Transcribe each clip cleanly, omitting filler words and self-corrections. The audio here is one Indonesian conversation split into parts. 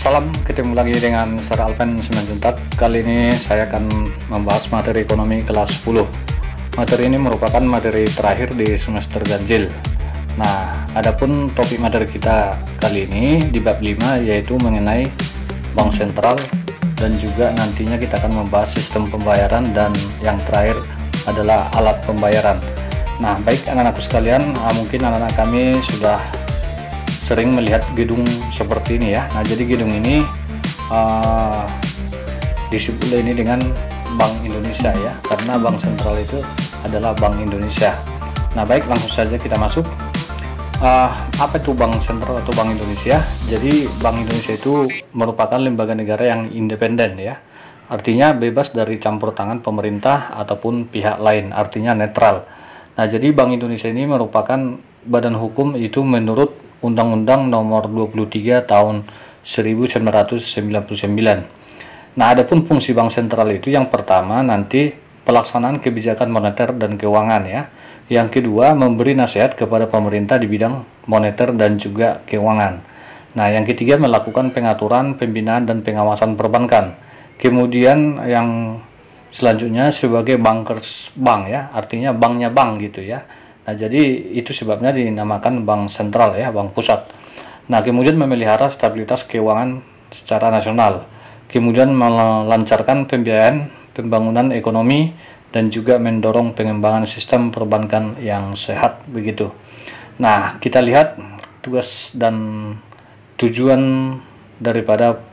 Salam, ketemu lagi dengan Sir Alpen Simanjuntak. Kali ini saya akan membahas materi ekonomi kelas 10. Materi ini merupakan materi terakhir di semester ganjil. Nah, adapun topik materi kita kali ini di bab 5 yaitu mengenai bank sentral, dan juga nantinya kita akan membahas sistem pembayaran, dan yang terakhir adalah alat pembayaran. Nah, baik anak-anakku sekalian, mungkin anak-anak kami sudah sering melihat gedung seperti ini ya. Nah, jadi gedung ini disebut ini dengan Bank Indonesia ya, karena bank sentral itu adalah Bank Indonesia. Nah, baik, langsung saja kita masuk. Apa itu bank sentral atau Bank Indonesia? Jadi Bank Indonesia itu merupakan lembaga negara yang independen ya, artinya bebas dari campur tangan pemerintah ataupun pihak lain, artinya netral. Nah, jadi Bank Indonesia ini merupakan badan hukum itu menurut Undang-Undang Nomor 23 Tahun 1999. Nah, adapun fungsi bank sentral itu yang pertama nanti pelaksanaan kebijakan moneter dan keuangan ya. Yang kedua, memberi nasihat kepada pemerintah di bidang moneter dan juga keuangan. Nah, yang ketiga, melakukan pengaturan, pembinaan dan pengawasan perbankan. Kemudian yang selanjutnya sebagai bankers bank ya, artinya banknya bank gitu ya. Nah, jadi itu sebabnya dinamakan bank sentral ya, bank pusat. Nah, kemudian memelihara stabilitas keuangan secara nasional. Kemudian melancarkan pembiayaan pembangunan ekonomi dan juga mendorong pengembangan sistem perbankan yang sehat begitu. Nah, kita lihat tugas dan tujuan daripada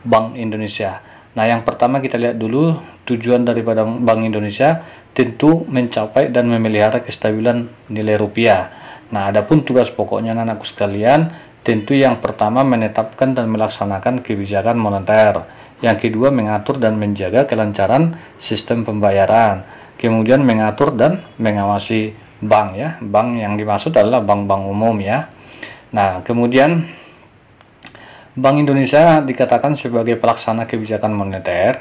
Bank Indonesia. Nah, yang pertama kita lihat dulu tujuan daripada Bank Indonesia, tentu mencapai dan memelihara kestabilan nilai rupiah. Nah, adapun tugas pokoknya anak-anakku sekalian, tentu yang pertama menetapkan dan melaksanakan kebijakan moneter. Yang kedua, mengatur dan menjaga kelancaran sistem pembayaran. Kemudian mengatur dan mengawasi bank ya. Bank yang dimaksud adalah bank-bank umum ya. Nah, kemudian Bank Indonesia dikatakan sebagai pelaksana kebijakan moneter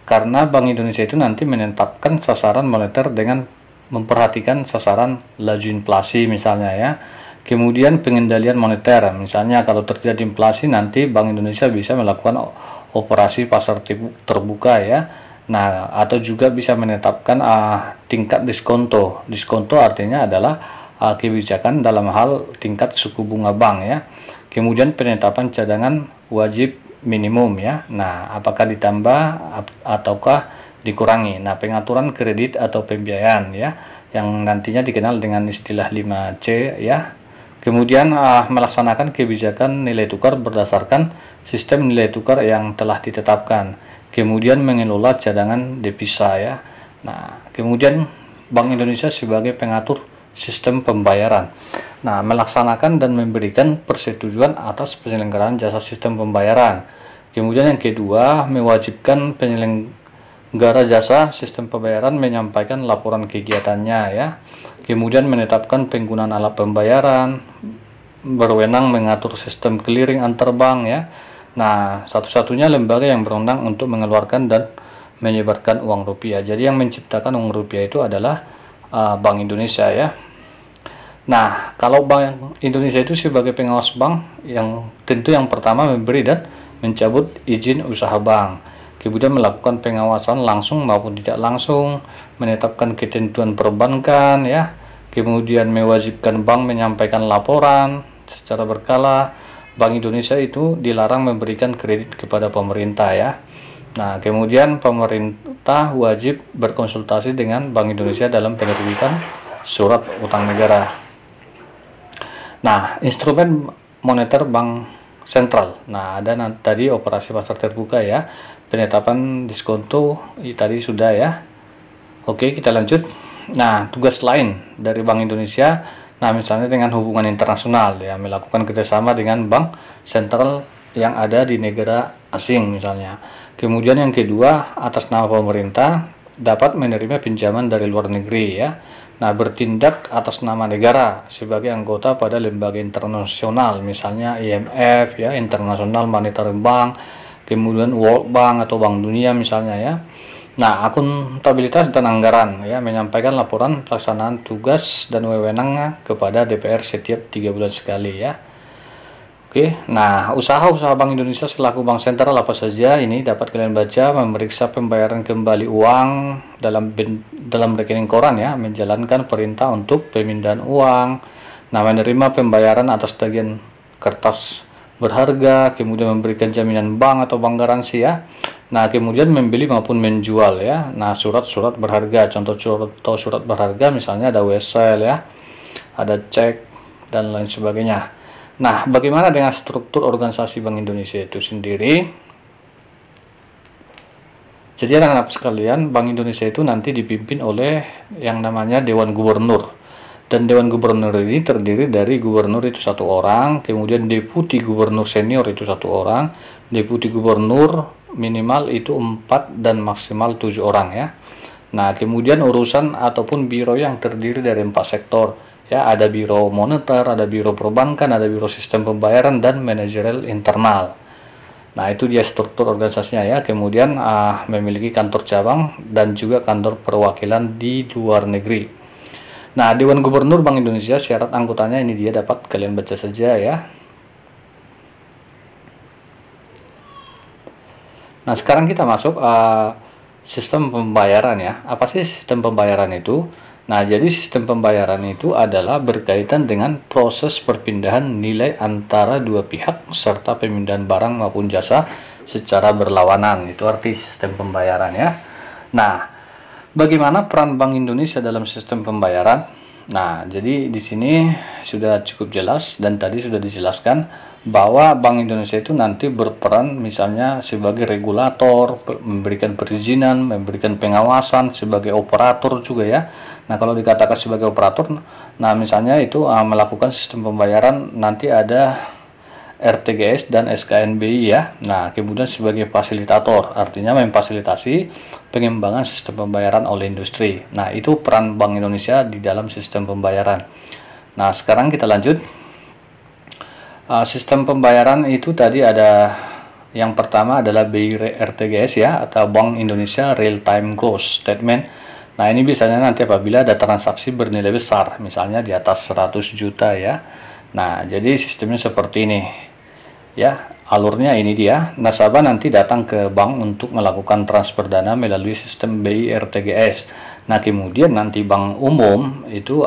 karena Bank Indonesia itu nanti menetapkan sasaran moneter dengan memperhatikan sasaran laju inflasi misalnya ya. Kemudian pengendalian moneter, misalnya kalau terjadi inflasi nanti Bank Indonesia bisa melakukan operasi pasar terbuka ya. Nah, atau juga bisa menetapkan tingkat diskonto. Diskonto artinya adalah kebijakan dalam hal tingkat suku bunga bank ya. Kemudian penetapan cadangan wajib minimum ya. Nah, apakah ditambah ataukah dikurangi. Nah, pengaturan kredit atau pembiayaan ya, yang nantinya dikenal dengan istilah 5C ya. Kemudian melaksanakan kebijakan nilai tukar berdasarkan sistem nilai tukar yang telah ditetapkan. Kemudian mengelola cadangan devisa ya. Nah, kemudian Bank Indonesia sebagai pengatur sistem pembayaran. Nah, melaksanakan dan memberikan persetujuan atas penyelenggaraan jasa sistem pembayaran. Kemudian yang kedua, mewajibkan penyelenggara jasa sistem pembayaran menyampaikan laporan kegiatannya ya. Kemudian menetapkan penggunaan alat pembayaran, berwenang mengatur sistem clearing antar bank ya. Nah, satu-satunya lembaga yang berwenang untuk mengeluarkan dan menyebarkan uang rupiah. Jadi yang menciptakan uang rupiah itu adalah Bank Indonesia ya. Nah, kalau Bank Indonesia itu sebagai pengawas bank, yang tentu yang pertama memberi dan mencabut izin usaha bank. Kemudian melakukan pengawasan langsung maupun tidak langsung, menetapkan ketentuan perbankan ya. Kemudian mewajibkan bank menyampaikan laporan secara berkala. Bank Indonesia itu dilarang memberikan kredit kepada pemerintah ya. Nah, kemudian pemerintah wajib berkonsultasi dengan Bank Indonesia dalam penerbitan surat utang negara. Nah, instrumen moneter bank sentral. Nah, ada tadi operasi pasar terbuka ya, penetapan diskonto tadi sudah ya. Oke, kita lanjut. Nah, tugas lain dari Bank Indonesia, nah misalnya dengan hubungan internasional ya, melakukan kerjasama dengan bank sentral yang ada di negara asing misalnya. Kemudian yang kedua, atas nama pemerintah dapat menerima pinjaman dari luar negeri ya. Nah, bertindak atas nama negara sebagai anggota pada lembaga internasional, misalnya IMF ya, International Monetary Bank, kemudian World Bank atau Bank Dunia misalnya ya. Nah, akuntabilitas dan anggaran ya, menyampaikan laporan pelaksanaan tugas dan wewenangnya kepada DPR setiap 3 bulan sekali ya. Oke, nah usaha-usaha Bank Indonesia selaku bank sentral apa saja ini dapat kalian baca: memeriksa pembayaran kembali uang dalam rekening koran ya, menjalankan perintah untuk pemindahan uang, nah menerima pembayaran atas tagihan kertas berharga, kemudian memberikan jaminan bank atau bank garansi ya. Nah, kemudian membeli maupun menjual ya. Nah, surat-surat berharga, contoh surat berharga misalnya ada wesel ya, ada cek dan lain sebagainya. Nah, bagaimana dengan struktur organisasi Bank Indonesia itu sendiri? Jadi anak-anak sekalian, Bank Indonesia itu nanti dipimpin oleh yang namanya Dewan Gubernur. Dan Dewan Gubernur ini terdiri dari gubernur itu 1 orang, kemudian deputi gubernur senior itu 1 orang, deputi gubernur minimal itu 4 dan maksimal 7 orang ya. Nah, kemudian urusan ataupun biro yang terdiri dari 4 sektor. Ya, ada biro moneter, ada biro perbankan, ada biro sistem pembayaran, dan manajerial internal. Nah, itu dia struktur organisasinya ya. Kemudian memiliki kantor cabang dan juga kantor perwakilan di luar negeri. Nah, Dewan Gubernur Bank Indonesia syarat anggotanya ini dia dapat kalian baca saja ya. Nah, sekarang kita masuk sistem pembayaran ya. Apa sih sistem pembayaran itu? Nah, jadi sistem pembayaran itu adalah berkaitan dengan proses perpindahan nilai antara dua pihak serta pemindahan barang maupun jasa secara berlawanan. Itu arti sistem pembayaran ya. Nah, bagaimana peran Bank Indonesia dalam sistem pembayaran? Nah, jadi di sini sudah cukup jelas dan tadi sudah dijelaskan bahwa Bank Indonesia itu nanti berperan misalnya sebagai regulator, memberikan perizinan, memberikan pengawasan, sebagai operator juga ya. Nah, kalau dikatakan sebagai operator, nah misalnya itu melakukan sistem pembayaran nanti ada RTGS dan SKNBI ya. Nah, kemudian sebagai fasilitator, artinya memfasilitasi pengembangan sistem pembayaran oleh industri. Nah, itu peran Bank Indonesia di dalam sistem pembayaran. Nah, sekarang kita lanjut. Sistem pembayaran itu tadi ada yang pertama adalah BI RTGS ya, atau Bank Indonesia Real Time Gross Statement. Nah, ini biasanya nanti apabila ada transaksi bernilai besar, misalnya di atas 100 juta ya. Nah, jadi sistemnya seperti ini ya, alurnya ini dia. Nasabah nanti datang ke bank untuk melakukan transfer dana melalui sistem BI RTGS. Nah, kemudian nanti bank umum itu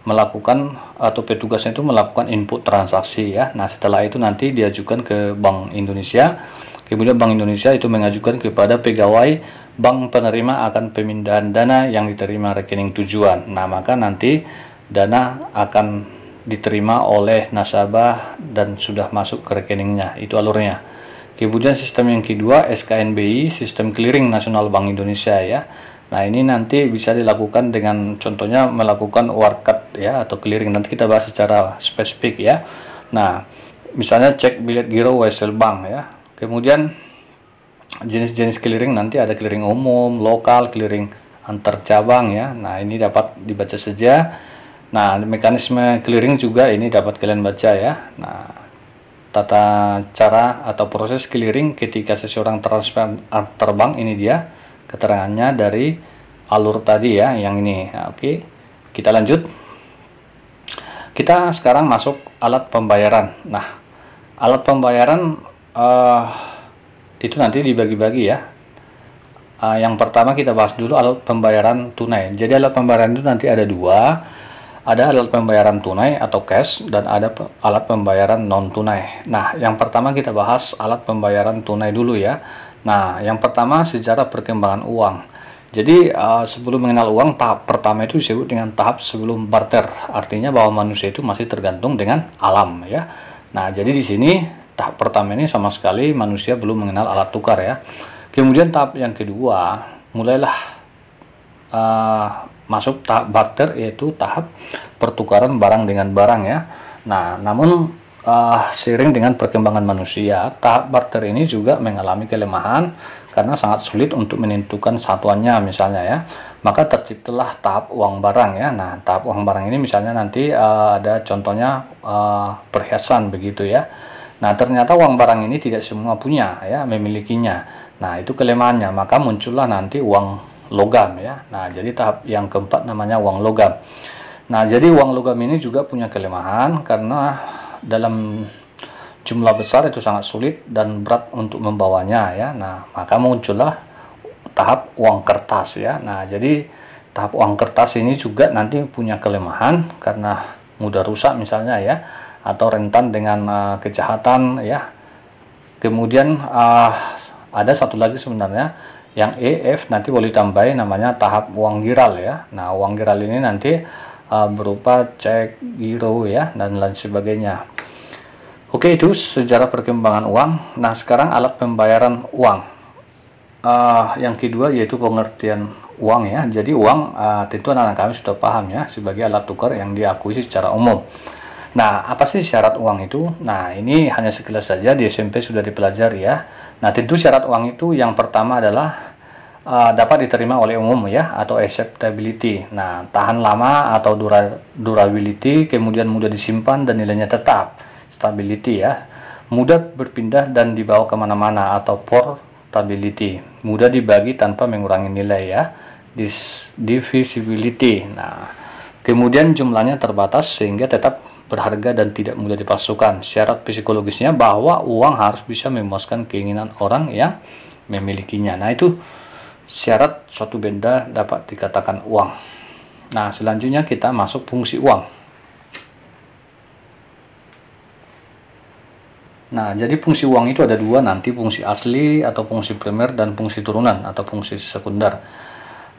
melakukan atau petugasnya itu melakukan input transaksi ya. Nah, setelah itu nanti diajukan ke Bank Indonesia. Kemudian Bank Indonesia itu mengajukan kepada pegawai bank penerima akan pemindahan dana yang diterima rekening tujuan. Nah, maka nanti dana akan diterima oleh nasabah dan sudah masuk ke rekeningnya. Itu alurnya. Kemudian sistem yang kedua SKNBI, Sistem Clearing Nasional Bank Indonesia ya. Nah, ini nanti bisa dilakukan dengan contohnya melakukan warkat ya atau clearing. Nanti kita bahas secara spesifik ya. Nah, misalnya cek bilet giro wesel bank ya. Kemudian jenis-jenis clearing nanti ada clearing umum, lokal, clearing antar cabang ya. Nah, ini dapat dibaca saja. Nah, mekanisme clearing juga ini dapat kalian baca ya. Nah, tata cara atau proses clearing ketika seseorang transfer antar bank ini dia keterangannya dari alur tadi ya, yang ini. Nah, oke, kita lanjut. Kita sekarang masuk alat pembayaran. Nah, alat pembayaran itu nanti dibagi-bagi ya. Yang pertama kita bahas dulu alat pembayaran tunai. Jadi alat pembayaran itu nanti ada dua. Ada alat pembayaran tunai atau cash dan ada alat pembayaran non tunai. Nah, yang pertama kita bahas alat pembayaran tunai dulu ya. Nah, yang pertama sejarah perkembangan uang. Jadi sebelum mengenal uang, tahap pertama itu disebut dengan tahap sebelum barter. Artinya bahwa manusia itu masih tergantung dengan alam ya. Nah, jadi di sini tahap pertama ini sama sekali manusia belum mengenal alat tukar ya. Kemudian tahap yang kedua mulailah masuk tahap barter, yaitu tahap pertukaran barang dengan barang ya. Nah, namun seiring dengan perkembangan manusia, tahap barter ini juga mengalami kelemahan karena sangat sulit untuk menentukan satuannya misalnya ya. Maka terciptalah tahap uang barang ya. Nah, tahap uang barang ini misalnya nanti ada contohnya perhiasan begitu ya. Nah, ternyata uang barang ini tidak semua punya ya, memilikinya. Nah, itu kelemahannya. Maka muncullah nanti uang logam ya. Nah, jadi tahap yang keempat namanya uang logam. Nah, jadi uang logam ini juga punya kelemahan karena dalam jumlah besar itu sangat sulit dan berat untuk membawanya ya. Nah, maka muncullah tahap uang kertas ya. Nah, jadi tahap uang kertas ini juga nanti punya kelemahan karena mudah rusak misalnya ya, atau rentan dengan kejahatan ya. Kemudian ada satu lagi sebenarnya yang EF nanti boleh tambahin namanya tahap uang giral ya. Nah, uang giral ini nanti berupa cek, giro ya, dan lain sebagainya. Oke, itu sejarah perkembangan uang. Nah, sekarang alat pembayaran uang. Yang kedua yaitu pengertian uang ya. Jadi uang tentu anak-anak kami sudah paham ya sebagai alat tukar yang diakui secara umum. Nah, apa sih syarat uang itu? Nah, ini hanya sekilas saja di SMP sudah dipelajari ya. Nah, tentu syarat uang itu yang pertama adalah dapat diterima oleh umum ya, atau acceptability. Nah, tahan lama atau durability, kemudian mudah disimpan dan nilainya tetap, stability ya. Mudah berpindah dan dibawa kemana-mana atau portability. Mudah dibagi tanpa mengurangi nilai ya, divisibility. Nah, kemudian jumlahnya terbatas sehingga tetap berharga dan tidak mudah dipalsukan. Syarat psikologisnya bahwa uang harus bisa memuaskan keinginan orang yang memilikinya. Nah, itu syarat suatu benda dapat dikatakan uang. Nah, selanjutnya kita masuk fungsi uang. Nah, jadi fungsi uang itu ada dua nanti, fungsi asli atau fungsi primer dan fungsi turunan atau fungsi sekunder.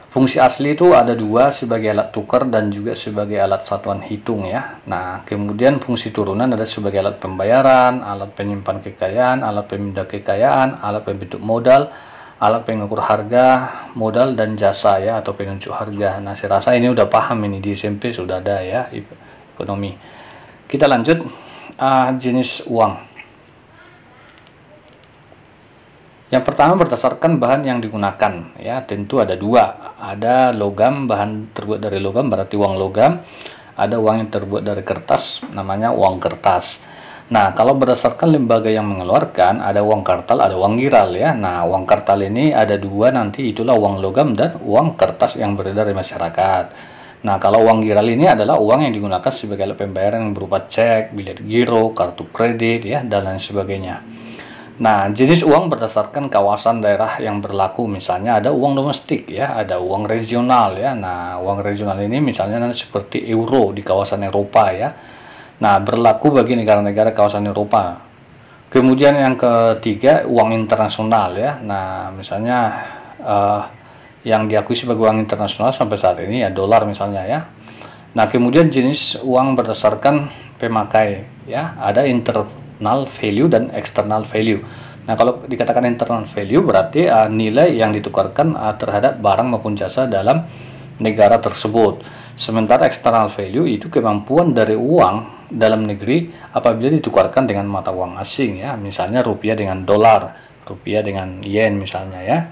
Fungsi asli itu ada dua, sebagai alat tukar dan juga sebagai alat satuan hitung ya. Nah, kemudian fungsi turunan ada sebagai alat pembayaran, alat penyimpan kekayaan, alat pemindah kekayaan, alat pembentuk modal, alat pengukur harga, modal dan jasa ya, atau penunjuk harga. Nah, saya rasa ini udah paham, ini di SMP sudah ada ya, ekonomi. Kita lanjut, jenis uang. Yang pertama berdasarkan bahan yang digunakan ya, tentu ada dua. Ada logam, bahan terbuat dari logam berarti uang logam. Ada uang yang terbuat dari kertas, namanya uang kertas. Nah, kalau berdasarkan lembaga yang mengeluarkan, ada uang kartal, ada uang giral ya. Nah, uang kartal ini ada dua nanti, itulah uang logam dan uang kertas yang beredar di masyarakat. Nah, kalau uang giral ini adalah uang yang digunakan sebagai alat pembayaran yang berupa cek, bilet giro, kartu kredit ya, dan lain sebagainya. Nah, jenis uang berdasarkan kawasan daerah yang berlaku. Misalnya ada uang domestik ya, ada uang regional ya. Nah, uang regional ini misalnya seperti euro di kawasan Eropa ya. Nah, berlaku bagi negara-negara kawasan Eropa. Kemudian yang ketiga, uang internasional ya. Nah, misalnya yang diakui sebagai uang internasional sampai saat ini ya dolar misalnya ya. Nah, kemudian jenis uang berdasarkan pemakai ya. Ada internal value dan external value. Nah, kalau dikatakan internal value berarti nilai yang ditukarkan terhadap barang maupun jasa dalam negara tersebut. Sementara external value itu kemampuan dari uang dalam negeri apabila ditukarkan dengan mata uang asing ya, misalnya rupiah dengan dolar, rupiah dengan yen misalnya ya.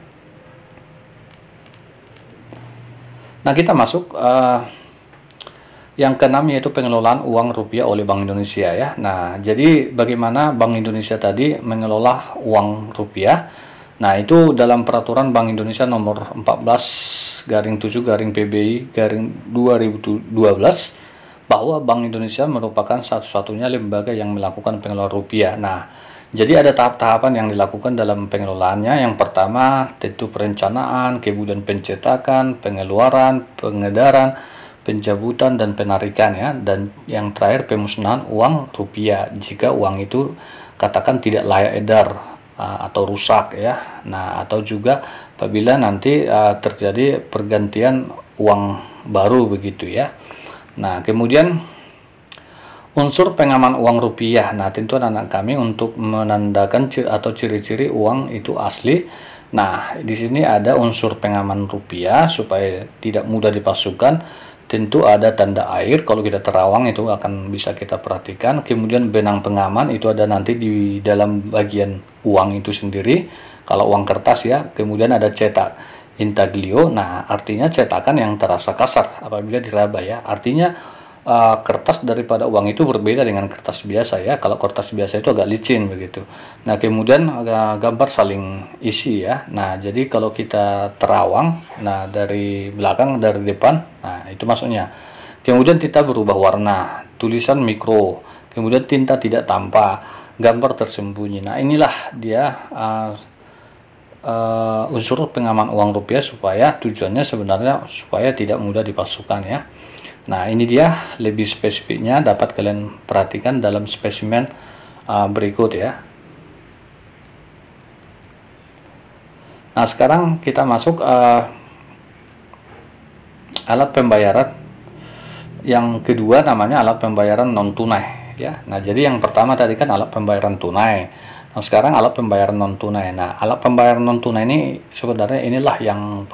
Nah, kita masuk yang keenam yaitu pengelolaan uang rupiah oleh Bank Indonesia ya. Nah, jadi bagaimana Bank Indonesia tadi mengelola uang rupiah? Nah, itu dalam peraturan Bank Indonesia nomor 14/7/PBI/2012 bahwa Bank Indonesia merupakan satu-satunya lembaga yang melakukan pengelolaan rupiah. Nah, jadi ada tahap-tahapan yang dilakukan dalam pengelolaannya. Yang pertama tentu perencanaan, kemudian pencetakan, pengeluaran, pengedaran, pencabutan dan penarikan ya, dan yang terakhir pemusnahan uang rupiah jika uang itu katakan tidak layak edar atau rusak ya. Nah, atau juga apabila nanti terjadi pergantian uang baru begitu ya. Nah, kemudian unsur pengaman uang rupiah. Nah, tentu anak-anak kami untuk menandakan atau ciri-ciri uang itu asli. Nah, di sini ada unsur pengaman rupiah supaya tidak mudah dipalsukan. Tentu ada tanda air, kalau kita terawang itu akan bisa kita perhatikan. Kemudian benang pengaman itu ada nanti di dalam bagian uang itu sendiri. Kalau uang kertas ya, kemudian ada cetak. Intaglio, nah artinya cetakan yang terasa kasar apabila diraba ya. Artinya kertas daripada uang itu berbeda dengan kertas biasa ya. Kalau kertas biasa itu agak licin begitu. Nah, kemudian gambar saling isi ya. Nah, jadi kalau kita terawang, nah dari belakang, dari depan, nah itu maksudnya. Kemudian kita berubah warna, tulisan mikro, kemudian tinta tidak tampak, gambar tersembunyi. Nah, inilah dia unsur pengaman uang rupiah, supaya tujuannya sebenarnya supaya tidak mudah dipalsukan ya. Nah, ini dia lebih spesifiknya, dapat kalian perhatikan dalam spesimen berikut ya. Nah, sekarang kita masuk alat pembayaran yang kedua, namanya alat pembayaran non tunai ya. Nah, jadi yang pertama tadi kan alat pembayaran tunai. Nah, sekarang alat pembayaran non tunai. Nah, alat pembayaran non tunai ini sebenarnya inilah yang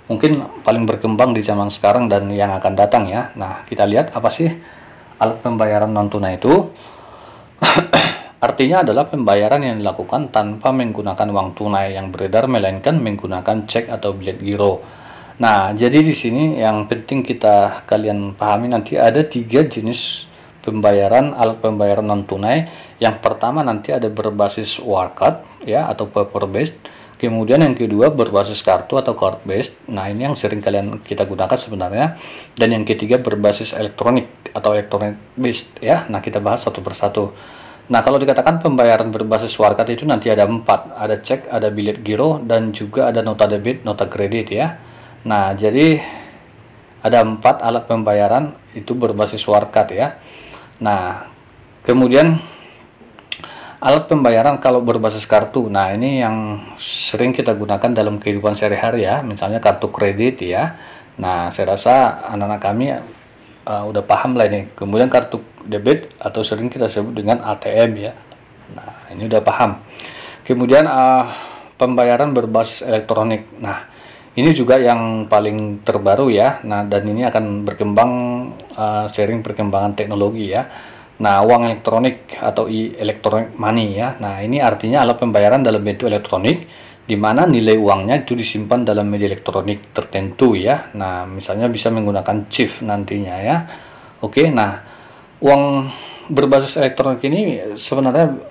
mungkin paling berkembang di zaman sekarang dan yang akan datang ya. Nah, kita lihat apa sih alat pembayaran non tunai itu. Artinya adalah pembayaran yang dilakukan tanpa menggunakan uang tunai yang beredar, melainkan menggunakan cek atau bilet giro. Nah, jadi di sini yang penting kalian pahami, nanti ada 3 jenis pembayaran, alat pembayaran non tunai. Yang pertama nanti ada berbasis Wirecard ya, atau paper based. Kemudian yang kedua berbasis kartu atau card based. Nah, ini yang sering kita gunakan sebenarnya. Dan yang ketiga berbasis elektronik atau elektronik based ya. Nah, kita bahas satu persatu. Nah, kalau dikatakan pembayaran berbasis Wirecard itu nanti ada 4, ada cek, ada bilet giro, dan juga ada nota debit, nota kredit ya. Nah, jadi ada 4 alat pembayaran itu berbasis Wirecard ya. Nah, kemudian alat pembayaran kalau berbasis kartu, nah ini yang sering kita gunakan dalam kehidupan sehari-hari ya, misalnya kartu kredit ya. Nah, saya rasa anak-anak kami udah paham lah ini. Kemudian kartu debit atau sering kita sebut dengan ATM ya. Nah, ini udah paham. Kemudian pembayaran berbasis elektronik. Nah, ini juga yang paling terbaru ya. Nah, dan ini akan berkembang sering perkembangan teknologi ya. Nah, uang elektronik atau electronic money ya. Nah, ini artinya alat pembayaran dalam bentuk elektronik, di mana nilai uangnya itu disimpan dalam media elektronik tertentu ya. Nah, misalnya bisa menggunakan chip nantinya ya. Oke, nah uang berbasis elektronik ini sebenarnya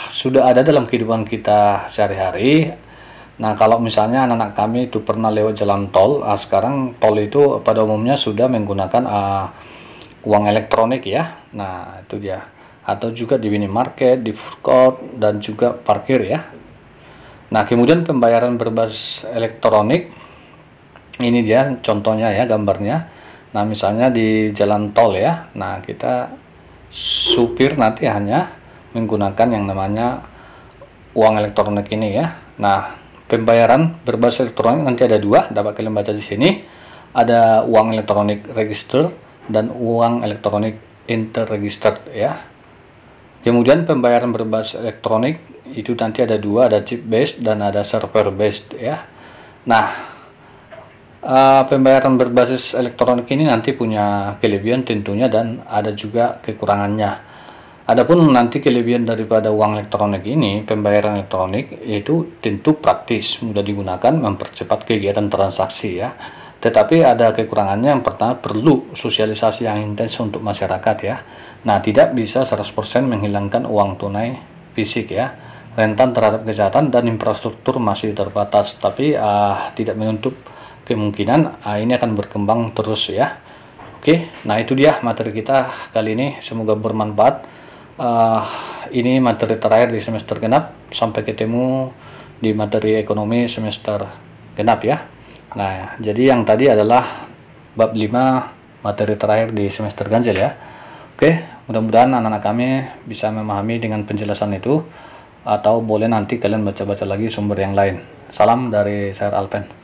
sudah ada dalam kehidupan kita sehari-hari. Nah, kalau misalnya anak-anak kami itu pernah lewat jalan tol, sekarang tol itu pada umumnya sudah menggunakan uang elektronik ya. Nah, itu dia. Atau juga di minimarket, di food court, dan juga parkir ya. Nah, kemudian pembayaran berbasis elektronik, ini dia contohnya ya, gambarnya. Nah, misalnya di jalan tol ya. Nah, kita supir nanti hanya menggunakan yang namanya uang elektronik ini ya. Nah, pembayaran berbasis elektronik nanti ada 2, dapat kalian baca di sini. Ada uang elektronik register dan uang elektronik interregistered ya. Kemudian pembayaran berbasis elektronik itu nanti ada 2, ada chip based dan ada server based ya. Nah, pembayaran berbasis elektronik ini nanti punya kelebihan tentunya dan ada juga kekurangannya. Adapun nanti kelebihan daripada uang elektronik ini, pembayaran elektronik itu tentu praktis, mudah digunakan, mempercepat kegiatan transaksi ya. Tetapi ada kekurangannya. Yang pertama, perlu sosialisasi yang intens untuk masyarakat ya. Nah, tidak bisa 100% menghilangkan uang tunai fisik ya. Rentan terhadap kejahatan dan infrastruktur masih terbatas, tapi tidak menutup kemungkinan ini akan berkembang terus ya. Oke, nah itu dia materi kita kali ini, semoga bermanfaat. Ini materi terakhir di semester genap. Sampai ketemu di materi ekonomi semester genap ya. Nah, jadi yang tadi adalah bab 5 materi terakhir di semester ganjil ya. Oke, mudah-mudahan anak-anak kami bisa memahami dengan penjelasan itu, atau boleh nanti kalian baca-baca lagi sumber yang lain. Salam dari saya Alpen.